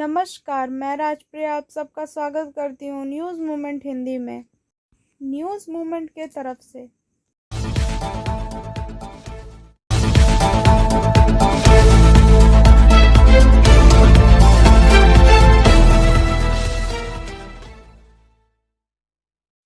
नमस्कार, मैं राजप्रिया आप सबका स्वागत करती हूँ न्यूज़ मूवमेंट हिंदी में। न्यूज़ मूवमेंट के तरफ से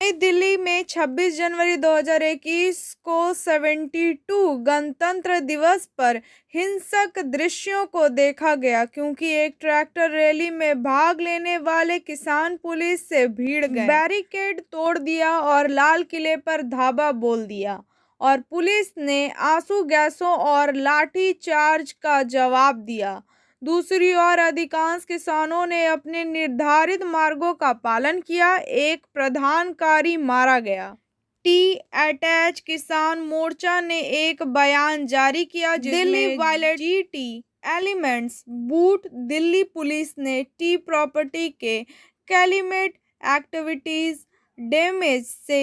नई दिल्ली में 26 जनवरी 2021 को 72 गणतंत्र दिवस पर हिंसक दृश्यों को देखा गया क्योंकि एक ट्रैक्टर रैली में भाग लेने वाले किसान पुलिस से भिड़ गए, बैरिकेड तोड़ दिया और लाल किले पर धावा बोल दिया और पुलिस ने आंसू गैसों और लाठी चार्ज का जवाब दिया। दूसरी ओर अधिकांश किसानों ने अपने निर्धारित मार्गों का पालन किया। एक प्रदर्शनकारी मारा गया। टी अटैच किसान मोर्चा ने एक बयान जारी किया दिल्ली वायलेट जीटी एलिमेंट्स बूट। दिल्ली पुलिस ने टी प्रॉपर्टी के क्लाइमेट एक्टिविटीज डैमेज से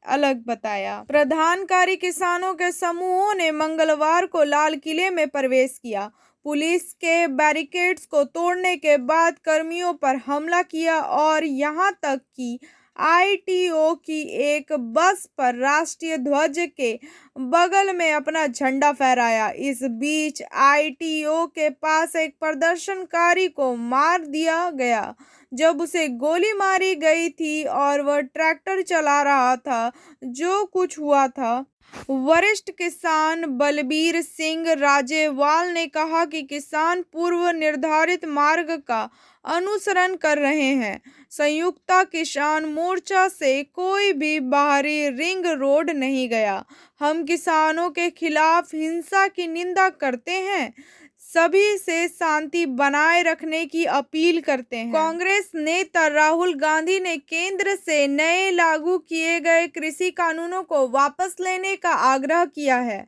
अलग बताया। प्रदर्शनकारी किसानों के समूहों ने मंगलवार को लाल किले में प्रवेश किया। पुलिस के बैरिकेड्स को तोड़ने के बाद कर्मियों पर हमला किया और यहां तक कि आईटीओ की एक बस पर राष्ट्रीय ध्वज के बगल में अपना झंडा फहराया। इस बीच आईटीओ के पास एक प्रदर्शनकारी को मार दिया गया जब उसे गोली मारी गई थी और वह ट्रैक्टर चला रहा था। जो कुछ हुआ था। वरिष्ठ किसान बलबीर सिंह राजेवाल ने कहा कि किसान पूर्व निर्धारित मार्ग का अनुसरण कर रहे हैं। संयुक्त किसान मोर्चा से कोई भी बाहरी रिंग रोड नहीं गया। हम किसानों के खिलाफ हिंसा की निंदा करते हैं, सभी से शांति बनाए रखने की अपील करते हैं। कांग्रेस नेता राहुल गांधी ने केंद्र से नए लागू किए गए कृषि कानूनों को वापस लेने का आग्रह किया है।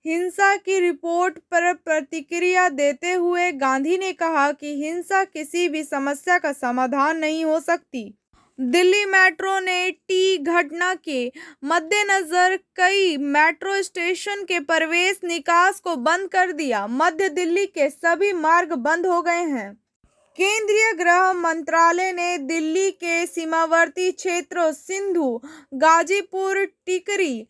हिंसा की रिपोर्ट पर प्रतिक्रिया देते हुए गांधी ने कहा कि हिंसा किसी भी समस्या का समाधान नहीं हो सकती। दिल्ली मेट्रो ने टी घटना के मद्देनजर कई मेट्रो स्टेशन के प्रवेश निकास को बंद कर दिया। मध्य दिल्ली के सभी मार्ग बंद हो गए हैं। केंद्रीय गृह मंत्रालय ने दिल्ली के सीमावर्ती क्षेत्रों सिंधु, गाजीपुर, टिकरी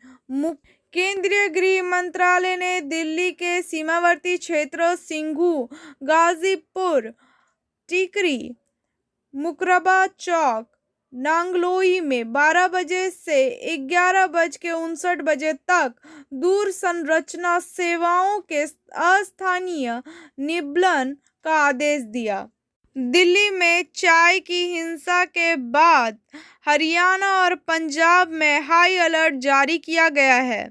केंद्रीय गृह मंत्रालय ने दिल्ली के सीमावर्ती क्षेत्रों सिंघू, गाजीपुर, टिकरी, मुकरबा चौक, नांगलोई में 12 बजे से 11:59 बजे तक दूरसंरचना सेवाओं के अस्थायी निलंबन का आदेश दिया। दिल्ली में चाय की हिंसा के बाद हरियाणा और पंजाब में हाई अलर्ट जारी किया गया है।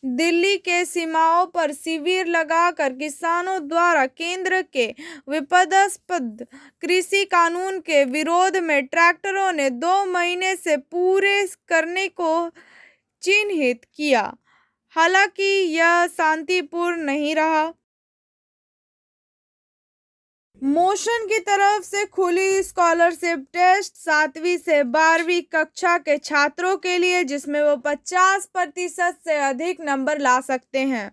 दिल्ली के सीमाओं पर शिविर लगाकर किसानों द्वारा केंद्र के विवादास्पद कृषि कानून के विरोध में ट्रैक्टरों ने 2 महीने से पूरे करने को चिन्हित किया। हालांकि यह शांतिपूर्ण नहीं रहा। मोशन की तरफ से खुली स्कॉलरशिप टेस्ट 7वीं से 12वीं कक्षा के छात्रों के लिए, जिसमें वो 50% से अधिक नंबर ला सकते हैं।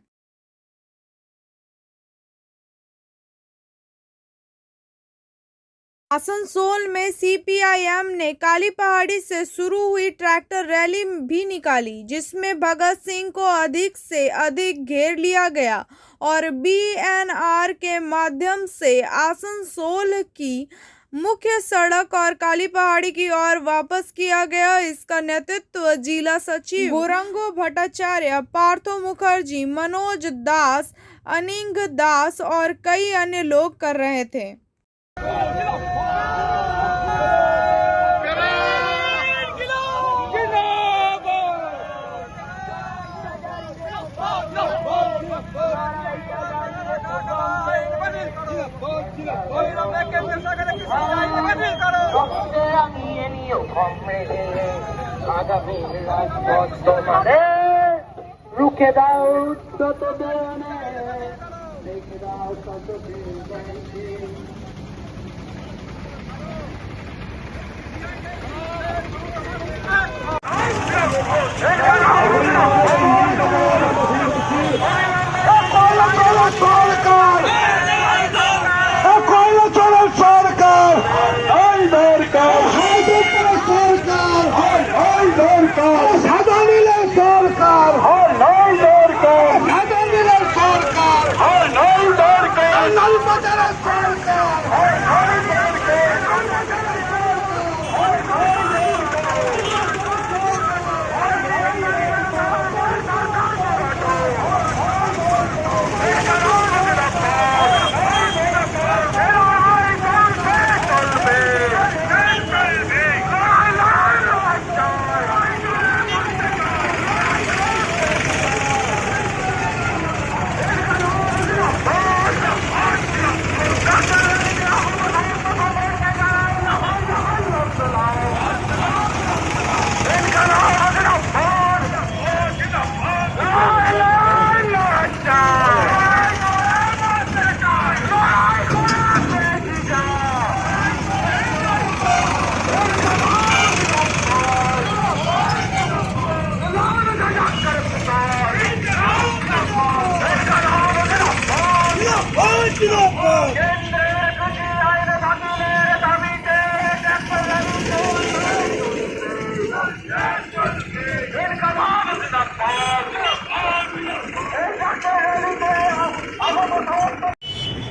आसनसोल में सीपीआईएम ने काली पहाड़ी से शुरू हुई ट्रैक्टर रैली भी निकाली, जिसमें भगत सिंह को अधिक से अधिक घेर लिया गया और बीएनआर के माध्यम से आसनसोल की मुख्य सड़क और काली पहाड़ी की ओर वापस किया गया। इसका नेतृत्व जिला सचिव गौरंगो भट्टाचार्य, पार्थो मुखर्जी, मनोज दास, अनिंग दास और कई अन्य लोग कर रहे थे। रुके दाओ तो देने देखे दाओ तो Cola,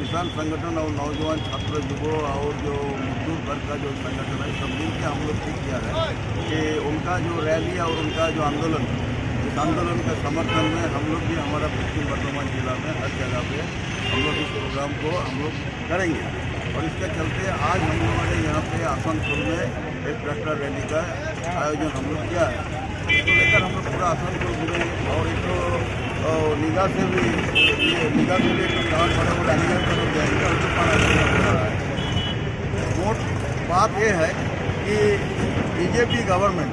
किसान संगठन और नौजवान छात्र युवा और जो मजदूर वर्ग का जो संगठन है सब मिल के हम लोग ठीक किया है कि उनका जो रैली और उनका जो आंदोलन, इस आंदोलन के समर्थन में हम लोग भी हमारा पश्चिम बर्धमान जिला में हर जगह पे हम लोग इस प्रोग्राम को हम लोग करेंगे। और इसके चलते आज हम लोगों ने यहाँ पे आसनसोल में एक ट्रैक्टर रैली का आयोजन हम लोग किया है। इसको लेकर हम लोग पूरा आसनसोल घूमेंगे और एक तो निगाह से भी एक गाँव बड़े बड़े निगाह पर लोग जाएंगे और जो पाना मोट बात ये है कि बीजेपी गवर्नमेंट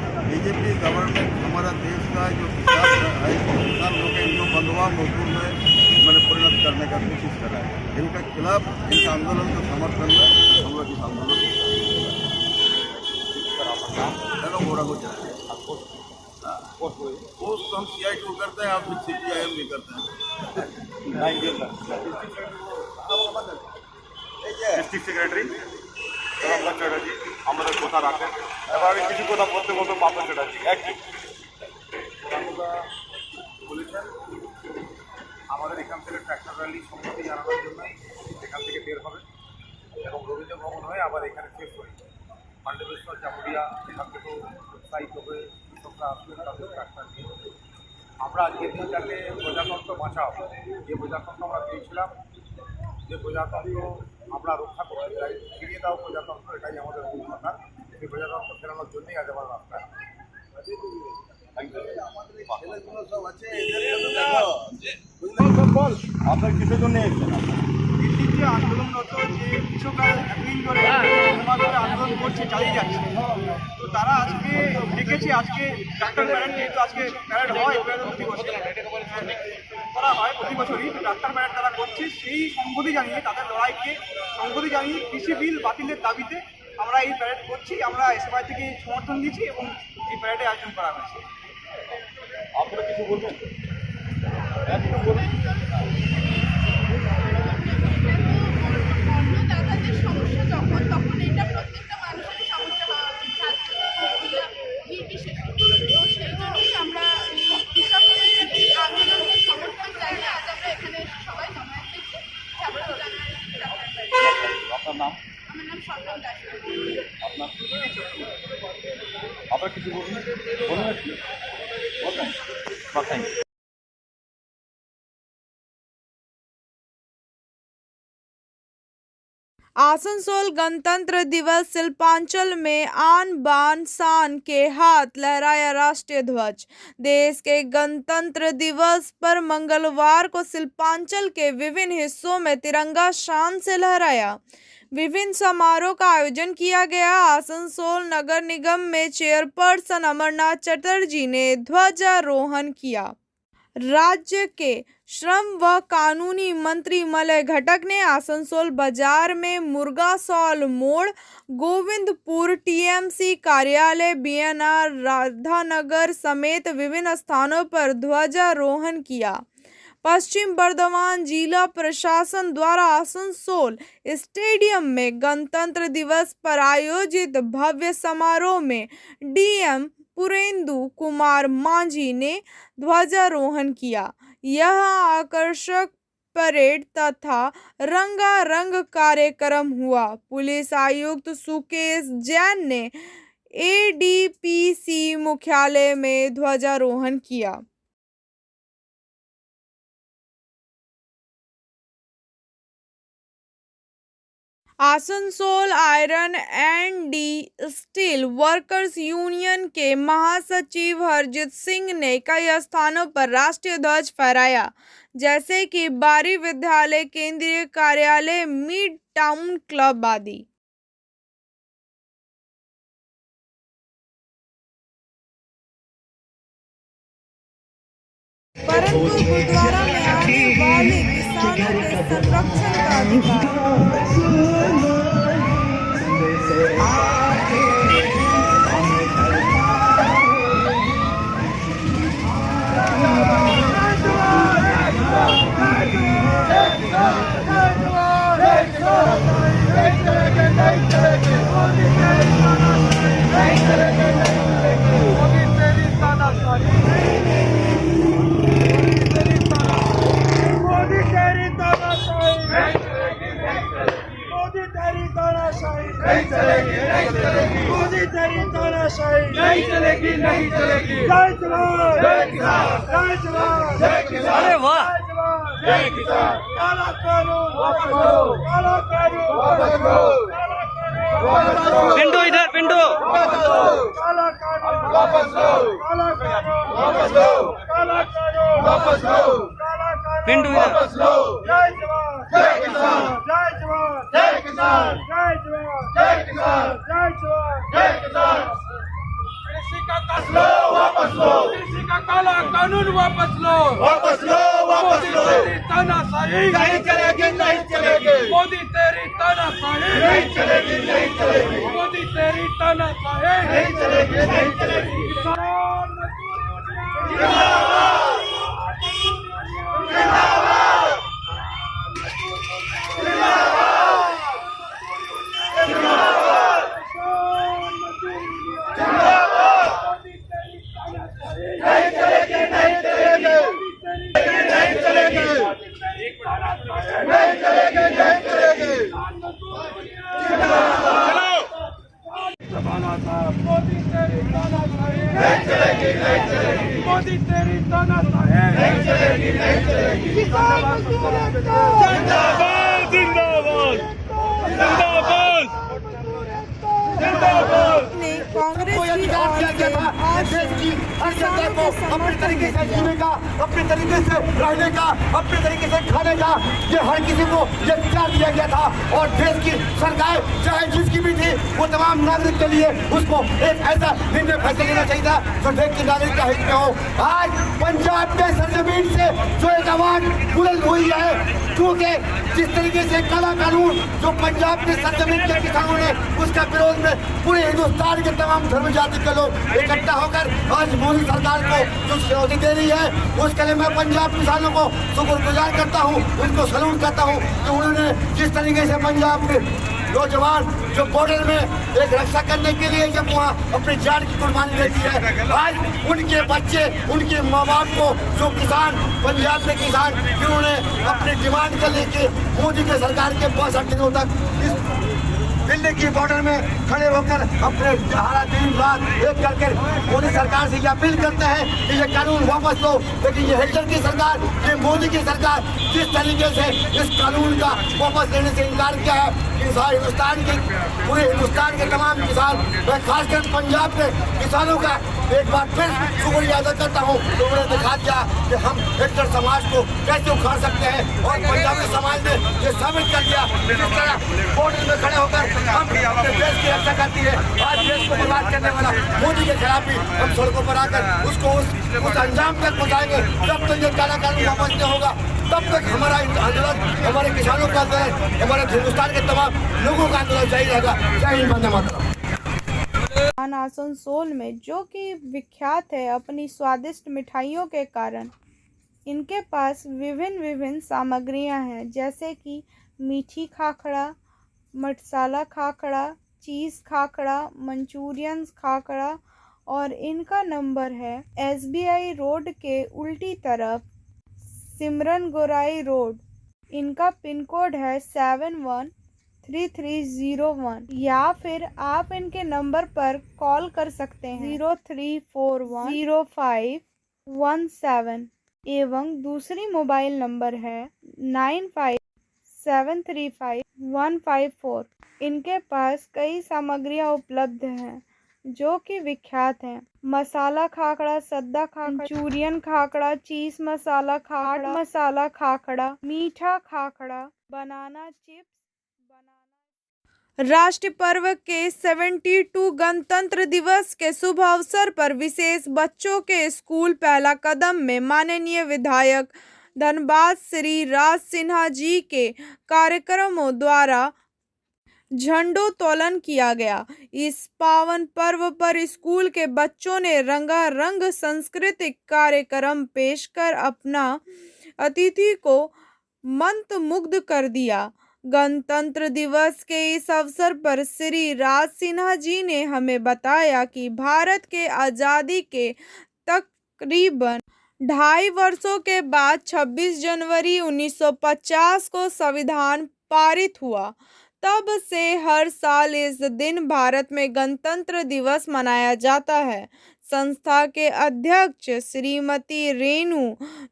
हमारा देश का जो किसान लोग है इनको बंधुआ मजदूर में मैंने परिणत करने का कोशिश कर रहा है। इनके खिलाफ इस आंदोलन के समर्थन में हम लोग इस आंदोलन पोस्ट हम CITO करते हैं, आप CPIM भी करते हैं। ডিস্ট্রিক্ট সেক্রেটারি রামলাল চ্যাটার্জি আমাদের কথা রাখেন। এবার আমি কিছু কথা বলতে পাপন চ্যাটার্জি একদিন বলেছেন আমাদের এখান থেকে ট্র্যাক্টর র্যালি সম্মতি জানানোর জন্য এখান থেকে বের হবে এবং রবীন্দ্র ভবন হয়ে আবার এখানে শেষ হয়ে পাণ্ডবেশ্বর জামুরিয়া এখান থেকেও উৎসাহিত হয়ে কৃষকরা আসবেন তাদের ট্র্যাক্টর নিয়ে। আমরা আজকের দিনটাকে প্রজাতন্ত্র বাঁচাও, যে প্রজাতন্ত্র আমরা পেয়েছিলাম, যে প্রজাতন্ত্র আমরা রক্ষা করতে চাই, ফিরিয়ে দাও প্রজাতন্ত্র, এটাই আমাদের মূল কথা। সেই প্রজাতন্ত্র ফেরানোর জন্যই আজ আমার রাস্তায়। আপনার কিসের জন্য এসেছেন? যে আন্দোলনরত যে কৃষকরা এতদিন ধরে আন্দোলন করছে, চালিয়ে যাচ্ছে, তো তারা আজকে ডেকেছে, আজকে ডাক্তার প্যারেড যেহেতু আজকে প্যারেড হয় প্রতি বছর করা হয় প্রতি বছরই, তো ডাক্তার প্যারেড তারা করছে, সেই সংহতি জানিয়ে তাদের লড়াইকে সংহতি জানিয়ে কৃষি বিল বাতিলের দাবিতে আমরা এই প্যারেড করছি। আমরা SFI থেকে সমর্থন দিয়েছি এবং এই প্যারেডে আয়োজন করা হয়েছে। আপনারা কিছু বলবেন? দাদাদের সমস্যা যখন তখন এটা প্রত্যেকটা মানুষেরই সমস্যা হওয়া উচিত, নির্বিশেষে। তো সেই জন্যই আমরা কৃষকদের এই আন্দোলনকে সমর্থন জানিয়ে আজ আমরা এখানে এসে সবাই জমায়েত হয়েছি। আপনার নাম? আমার নাম স্বপ্ন দাস। আপনারা কিছু বলবেন? বলবেন? आसनसोल गणतंत्र दिवस शिल्पांचल में आन बान शान के हाथ लहराया राष्ट्रीय ध्वज। देश के गणतंत्र दिवस पर मंगलवार को शिल्पांचल के विभिन्न हिस्सों में तिरंगा शान से लहराया। विभिन्न समारोह का आयोजन किया गया। आसनसोल नगर निगम में चेयरपर्सन अमरनाथ चटर्जी ने ध्वजारोहण किया। राज्य के श्रम व कानूनी मंत्री मलय घटक ने आसनसोल बाजार में मुर्गासौल मोड़, गोविंदपुर TMC कार्यालय, BNR राधानगर समेत विभिन्न स्थानों पर ध्वजारोहण किया। पश्चिम बर्धमान जिला प्रशासन द्वारा आसनसोल स्टेडियम में गणतंत्र दिवस पर आयोजित भव्य समारोह में DM पुरेंदु कुमार मांझी ने ध्वजारोहण किया। यह आकर्षक परेड तथा रंगारंग कार्यक्रम हुआ। पुलिस आयुक्त सुकेश जैन ने ADPC मुख्यालय में ध्वजारोहण किया। Asansol iron and steel workers union के महासचिव हरजीत सिंह ने कई स्थानों पर राष्ट्रीय ध्वज फहराया, जैसे कि बारी विद्यालय, केंद्रीय कार्यालय, मिड टाउन क्लब आदि। परंतु गुरुद्वारा में आने वाले किसानों के संरक्षण का अधिकार तानाशाही नहीं चलेगी, नहीं चलेगी। जय जवान, जय किसान, जय जवान, जय किसान। अरे वाह, जय किसान। काला कानून वापस लो, काला कानून वापस लो, पिंडो इधर, पिंडो काला कानून वापस लो, काला कानून वापस लो, काला कानून वापस लो, काला कानून पिंडो वापस लो। जय जवान, जय किसान, जय जवान, जय किसान, जय जवान, जय किसान, जय जवान, जय किसान। कृषि का कानून वापस लो, कृषि का काला कानून वापस लो, वापस लो, वापस लो। तेरी तानाशाही नहीं चलेगी, नहीं चलेगी। मोदी तेरी तानाशाही नहीं चलेगी, नहीं चलेगी। मोदी तेरी तानाशाही नहीं चलेगी, नहीं चलेगी। किसान मजदूर यूनियन जिंदाबाद, जिंदाबाद, जिंदाबाद, जिंदाबाद। नहीं चलेगी, नहीं चलेगी, नहीं चलेगी, नहीं चलेगी, नहीं चलेगी। मोदी तेरी तानाशाही नहीं चलेगी, नहीं चलेगी। मोदी तेरी तानाशाही नहीं चलेगी, नहीं चलेगी। जिंदाबाद, जिंदाबाद, जिंदाबाद, जिंदाबाद। ने कांग्रेस को की अधिकार ओर दिया से गया था आज देश की हर जनता को अपने तरीके से जीने का, अपने तरीके से रहने का, अपने तरीके से खाने का, ये हर किसी को ये अधिकार दिया गया था। और देश की सरकार चाहे जिसकी भी थी, वो तमाम नागरिक के लिए उसको एक ऐसा निर्णय फैसला लेना चाहिए था जो देश के नागरिक का हित में हो। आज पंजाब के सरजमीन से जो एक आवाज बुलंद हुई है, क्योंकि जिस तरीके से काला कानून जो पंजाब के सरजमीन के किसानों ने, उसका विरोध में पूरे हिंदुस्तान के तमाम धर्म जाति के लोग इकट्ठा होकर आज मोदी सरकार को जो चुनौती दे रही है, उसके लिए मैं पंजाब किसानों को शुक्रगुजार करता हूँ, उनको सैल्यूट करता हूँ कि उन्होंने जिस तरीके से पंजाब के नौजवान जो बॉर्डर में एक रक्षा करने के लिए जब वहाँ अपनी जान की कुर्बानी देती है, आज उनके बच्चे, उनके माँ बाप को जो किसान पंजाब के किसान जिन्होंने अपनी डिमांड कर लेके मोदी के सरकार के 62 दिनों तक इस दिल्ली की बॉर्डर में खड़े होकर अपने सहारा दिन रात एक करके मोदी सरकार से ये अपील करते हैं कि ये कानून वापस लो। लेकिन ये हिटलर की सरकार, ये मोदी की सरकार जिस तरीके से इस कानून का वापस लेने से इनकार किया है, हिंदुस्तान के पूरे हिंदुस्तान के तमाम किसान, मैं खासकर पंजाब के किसानों का एक बार फिर शुक्रिया अदा करता हूँ। तो उन्होंने दिखा दिया कि हम हिटलर समाज को कैसे उखाड़ सकते हैं, और पंजाबी समाज ने ये साबित कर दिया जिस तरह बॉर्डर में खड़े होकर हम अपने देश की रक्षा करती है। आज देश को बर्बाद करने वाला मोदी के खिलाफ भी हम सड़कों पर आकर उसको उस अंजाम तक पहुँचाएंगे। जब तक ये काला कानून वापस नहीं होगा, तब तक हमारा आंदोलन, हमारे किसानों का आंदोलन, हमारे हिंदुस्तान के तमाम लोगों का आंदोलन जारी रहेगा। जय हिंद, वंदे मातरम। आसनसोल में, जो कि विख्यात है अपनी स्वादिष्ट मिठाइयों के कारण। इनके पास विभिन्न सामग्रियां हैं, जैसे कि मीठी खाखड़ा, मसाला खाखड़ा, चीज़ खाखड़ा, मंचूरियन खाखड़ा। और इनका नंबर है SBI रोड के उल्टी तरफ, सिमरन गोराई रोड। इनका पिन कोड है 713301, या फिर आप इनके नंबर पर कॉल कर सकते हैं 03410517, एवं दूसरी मोबाइल नंबर है 95735154। इनके पास कई सामग्रियां उपलब्ध हैं जो कि विख्यात हैं। मसाला खाखड़ा, सद्दा खाखड़ा, मंचूरियन खाखड़ा, चीज मसाला खाखड़ा, मसाला खाखड़ा, मीठा खाखड़ा, बनाना चिप्स, राष्ट्रीय पर्व के 72 गणतंत्र दिवस के शुभ अवसर पर विशेष बच्चों के स्कूल पहला कदम में माननीय विधायक धनबाद श्री राज सिन्हा जी के कार्यक्रमों द्वारा झंडोत्तोलन किया गया। इस पावन पर्व पर स्कूल के बच्चों ने रंगारंग सांस्कृतिक कार्यक्रम पेश कर अपना अतिथि को मंत्रमुग्ध कर दिया। गणतंत्र दिवस के इस अवसर पर श्री राज सिन्हा जी ने हमें बताया कि भारत के आज़ादी के तकरीबन 2.5 वर्षों के बाद 26 जनवरी 1950 को संविधान पारित हुआ। तब से हर साल इस दिन भारत में गणतंत्र दिवस मनाया जाता है। संस्था के अध्यक्ष श्रीमती रेणु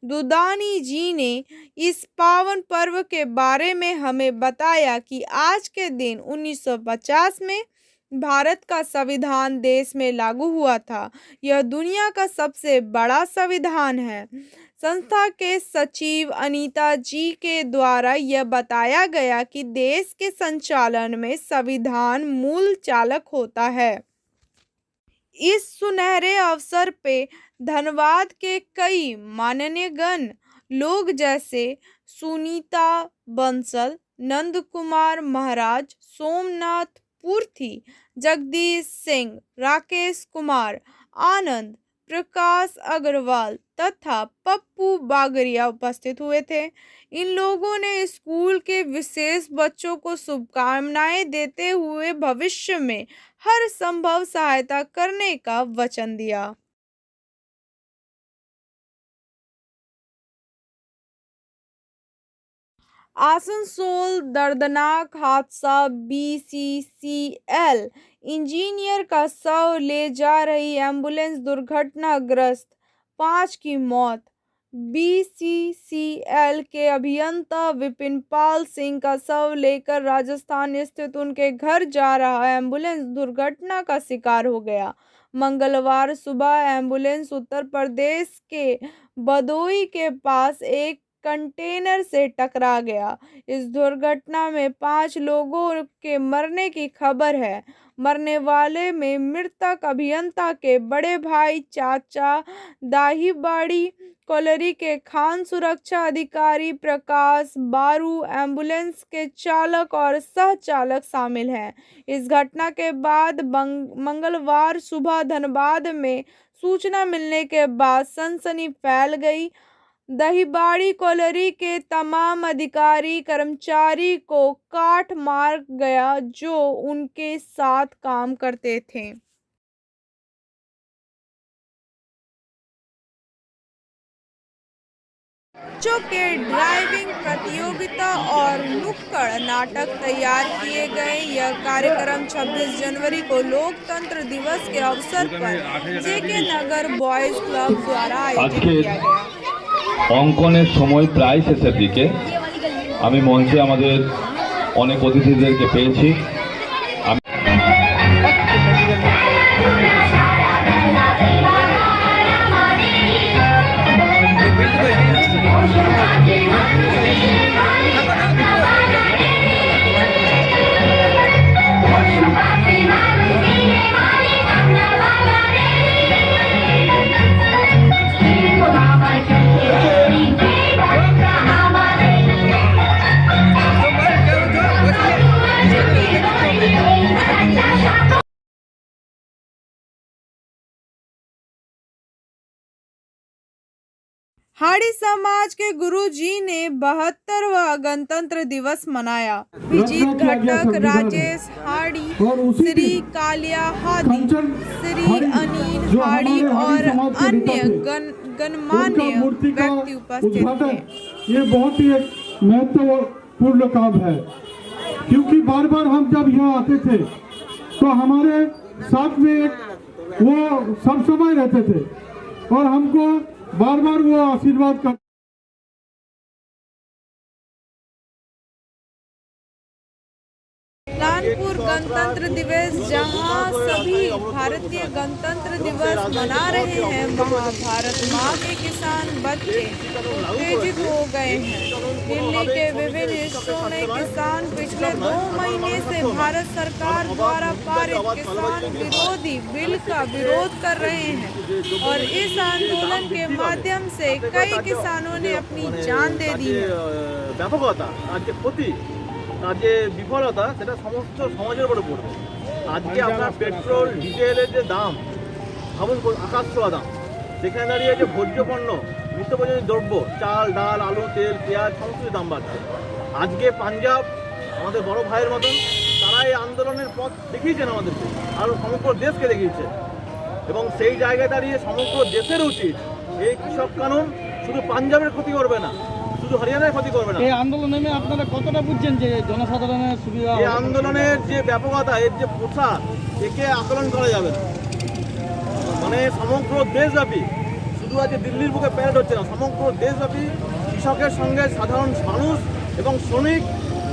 दुदानी जी ने इस पावन पर्व के बारे में हमें बताया कि आज के दिन 1950 में भारत का संविधान देश में लागू हुआ था। यह दुनिया का सबसे बड़ा संविधान है। संस्था के सचिव अनीता जी के द्वारा यह बताया गया कि देश के संचालन में संविधान मूल चालक होता है। इस सुनहरे अवसर पे धन्यवाद के कई माननीयगण लोग जैसे सुनीता बंसल, नंद कुमार महाराज, सोमनाथ पूर्थी, जगदीश सिंह, राकेश कुमार आनंद, प्रकाश अग्रवाल तथा पप्पू बागरिया उपस्थित हुए थे। इन लोगों ने स्कूल के विशेष बच्चों को शुभकामनाएं देते हुए भविष्य में हर संभव सहायता करने का वचन दिया। आसनसोल दर्दनाक हादसा, BCCL इंजीनियर का शव ले जा रही एम्बुलेंस दुर्घटनाग्रस्त, 5 की मौत। BCCL के अभियंता विपिन पाल सिंह का शव लेकर राजस्थान स्थित उनके घर जा रहा एम्बुलेंस दुर्घटना का शिकार हो गया। मंगलवार सुबह एम्बुलेंस उत्तर प्रदेश के बदोई के पास एक कंटेनर से टकरा गया। इस दुर्घटना में 5 लोगों के मरने की खबर है। मरने वाले में मृतक अभियंता के बड़े भाई, चाचा, दाहीबाड़ी कॉलोनी के खान सुरक्षा अधिकारी प्रकाश बारू, एम्बुलेंस के चालक और सह चालक शामिल हैं। इस घटना के बाद मंगलवार सुबह धनबाद में सूचना मिलने के बाद सनसनी फैल गई। दहीबाड़ी कॉलोनी के तमाम अधिकारी कर्मचारी को काट मार गया जो उनके साथ काम करते थे। बच्चों के ड्राइविंग प्रतियोगिता और नुक्कड़ नाटक तैयार किए गए। यह कार्यक्रम 26 जनवरी को लोकतंत्र दिवस के अवसर पर जेके नगर बॉयज क्लब द्वारा आयोजित किया गया। অঙ্কনের সময় প্রায় শেষের দিকে আমি মঞ্চে আমাদের অনেক অতিথিদেরকে পেয়েছি। हाड़ी समाज के गुरुजी ने 72वां गणतंत्र दिवस मनाया। विजीत घटक, राजेश हाड़ी, श्री कालिया हादी, श्री अनिल हाड़ी और अन्य गणमान्य व्यक्ति उपस्थित थे। ये बहुत ही एक महत्वपूर्ण काम है, क्योंकि बार बार हम जब यहाँ आते थे तो हमारे साथ में वो सब समय रहते थे और हमको बार बार वो आशीर्वाद कर। कानपुर गणतंत्र दिवस, जहां सभी भारतीय गणतंत्र दिवस मना रहे हैं, वहां भारत माँ के किसान बच्चे उत्तेजित हो गए हैं। दिल्ली के विभिन्न हिस्सों में किसान पिछले 2 महीने से भारत सरकार द्वारा पारित किसान विरोधी बिल का विरोध कर रहे हैं और इस आंदोलन के माध्यम से कई किसानों ने अपनी जान दे दी है। যে বিফলতা সেটা সমস্ত সমাজের উপরে পড়বে। আজকে আপনার পেট্রোল ডিজেলের যে দাম, ভাবুন আকাশ ছোঁয়া দাম, সেখানে দাঁড়িয়ে যে ভোজ্য পণ্য, নিত্য প্রয়োজনীয় দ্রব্য, চাল, ডাল, আলু, তেল, পেঁয়াজ সমস্ত দাম বাড়ছে। আজকে পাঞ্জাব আমাদের বড় ভাইয়ের মতন তারা এই আন্দোলনের পথ দেখিয়েছেন আমাদেরকে, আর সমগ্র দেশকে দেখিয়েছে। এবং সেই জায়গায় দাঁড়িয়ে সমগ্র দেশের উচিত এই কৃষক কানুন শুধু পাঞ্জাবের ক্ষতি করবে না, শুধু হরিয়ানায় ক্ষতি করবে না। এই আন্দোলনে আপনারা কতটা বুঝছেন যে জনসাধারণের সুবিধা? এই আন্দোলনের যে ব্যাপকতা, এর যে প্রসার, একে আকলন করা যাবে না। মানে সমগ্র দেশব্যাপী, শুধু আজকে দিল্লির বুকে প্যারেড হচ্ছে না, সমগ্র দেশব্যাপী কৃষকের সঙ্গে সাধারণ মানুষ এবং শ্রমিক,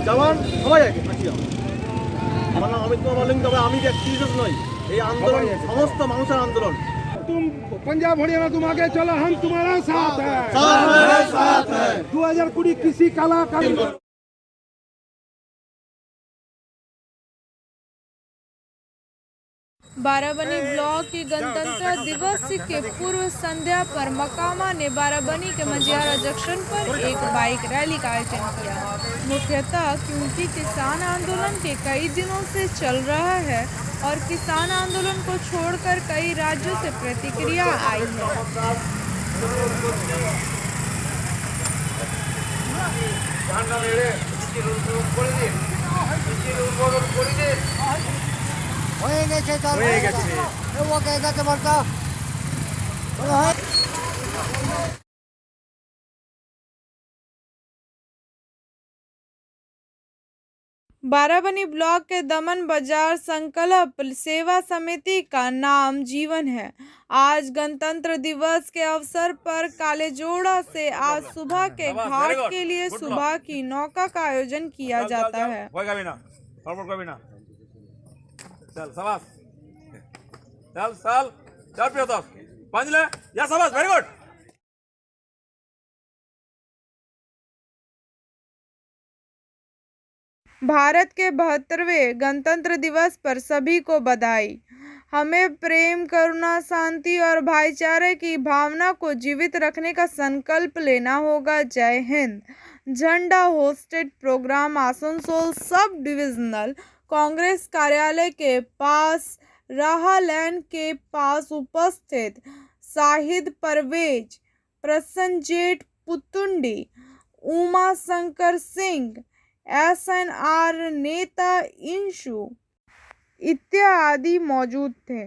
জওয়ান সবাই আছি আমরা। আমার নাম অমিত কুমার মল্লিক, তবে আমি ব্যক্তি বিশেষ নই। এই আন্দোলন সমস্ত মানুষের আন্দোলন। तुम पंजाब हरियाणा तुम आगे चलो, हम तुम्हारा साथ है। 2020 किसी कलाकार बाराबनी ब्लॉक की गणतंत्र दिवस के पूर्व संध्या पर मकामा ने बाराबनी के मंजियारा जंक्शन पर एक बाइक रैली का आयोजन किया। मुख्यतः क्योंकि किसान आंदोलन के कई दिनों से चल रहा है और किसान आंदोलन को छोड़कर कई राज्यों से प्रतिक्रिया आई है। बाराबनी ब्लॉक के दमन बाजार संकल्प सेवा समिति का नाम जीवन है। आज गणतंत्र दिवस के अवसर पर कालेजोड़ा से आज सुबह के घाट के लिए सुबह की नौका का आयोजन किया जाता है। चल शाबाश, चल चल चल प्रियतोष, पंजले या शाबाश, वेरी गुड। भारत के 72वें गणतंत्र दिवस पर सभी को बधाई। हमें प्रेम, करुणा, शांति और भाईचारे की भावना को जीवित रखने का संकल्प लेना होगा। जय हिंद। झंडा hosted programme Asansol sub divisional Congress कार्यालय के पास राहा लैन के पास उपस्थित शाहिद परवेज, प्रसन्नजेठ पुतुंडी, उमा शंकर सिंह, SNR नेता इंशु इत्यादि मौजूद थे।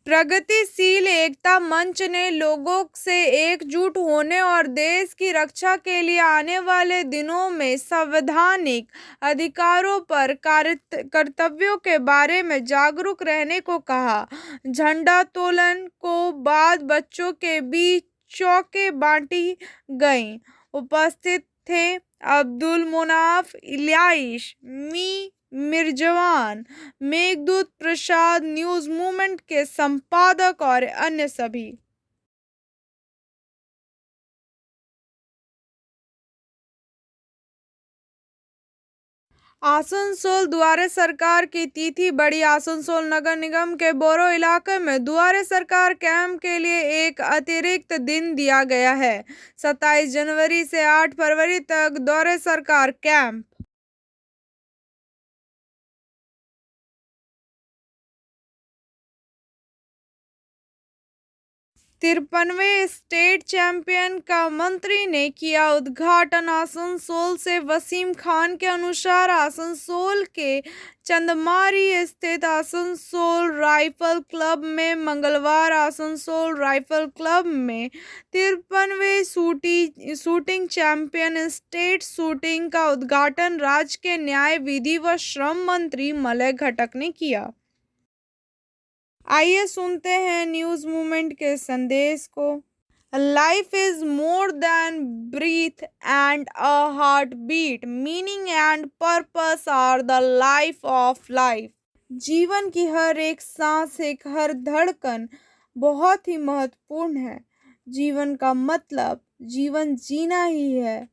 प्रगतिशील एकता मंच ने लोगों से एकजुट होने और देश की रक्षा के लिए आने वाले दिनों में संवैधानिक अधिकारों पर कर्तव्यों के बारे में जागरूक रहने को कहा। झंडोत्तोलन को बाद बच्चों के बीच चौके बांटी गईं। उपस्थित थे अब्दुल मुनाफ, इलियास, मिर्जवान, मेघदूत प्रसाद, न्यूज मूवमेंट के संपादक और अन्य सभी। आसनसोल दुआरे सरकार की तिथि बढ़ी। आसनसोल नगर निगम के बोरो इलाके में दुआरे सरकार कैंप के लिए एक अतिरिक्त दिन दिया गया है। 27 जनवरी से 8 फरवरी तक दुआरे सरकार कैंप। तिरपनवें स्टेट चैंपियन का मंत्री ने किया उद्घाटन। आसनसोल से वसीम खान के अनुसार आसनसोल के चंदमारी स्थित आसनसोल राइफल क्लब में मंगलवार आसनसोल राइफल क्लब में 53वें शूटिंग चैंपियन स्टेट शूटिंग का उद्घाटन राज्य के न्याय, विधि व श्रम मंत्री मलय घटक ने किया। आइए सुनते हैं न्यूज मूवमेंट के संदेश को। Life is more than breath and a heartbeat, meaning and purpose are the life of life. जीवन की हर एक सांस, एक हर धड़कन बहुत ही महत्वपूर्ण है। जीवन का मतलब जीवन जीना ही है।